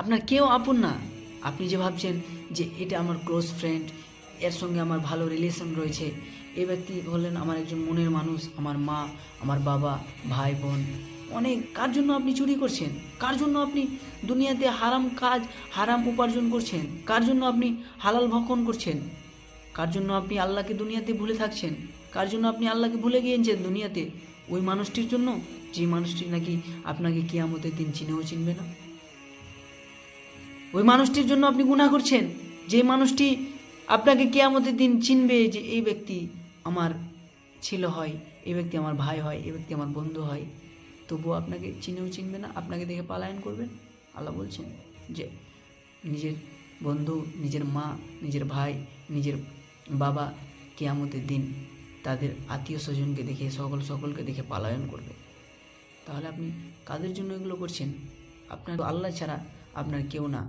আপনার কেউ আপন না। আপনি যে ভাবছেন যে এটা আমার ক্লোজ ফ্রেন্ড, এর সঙ্গে আমার ভালো রিলেশন রয়েছে, এই ব্যক্তি হলেন আমার একজন মনের মানুষ, আমার মা, আমার বাবা, ভাই বোন, অনেক। কার জন্য আপনি চুরি করছেন? কার জন্য আপনি দুনিয়াতে হারাম কাজ, হারাম উপার্জন করছেন? কার জন্য আপনি হালাল ভক্ষণ করছেন? কার জন্য আপনি আল্লাহকে দুনিয়াতে ভুলে থাকছেন? কার জন্য আপনি আল্লাহকে ভুলে গিয়েছেন দুনিয়াতে? ওই মানুষটির জন্য, যে মানুষটি নাকি আপনাকে কিয়ামতের দিন চিনেও চিনবে না। ওই মানুষটির জন্য আপনি গুনাহ করছেন, যে মানুষটি আপনাকে কিয়ামতের দিন চিনবে যে এই ব্যক্তি আমার ছেলে হয়, এই ব্যক্তি আমার ভাই হয়, এই ব্যক্তি আমার বন্ধু হয়, তবুও আপনাকে চিনেও চিনবে না, আপনাকে দেখে পলায়ন করবেন। আল্লাহ বলছেন যে নিজের বন্ধু, নিজের মা, নিজের ভাই, নিজের বাবা কিয়ামতের দিন তাদের আত্মীয় স্বজনকে দেখে, সকলকে দেখে পলায়ন করবে। তাহলে আপনি কাদের জন্য এগুলো করছেন? আপনার তো আল্লাহ ছাড়া আপনার কেউ না।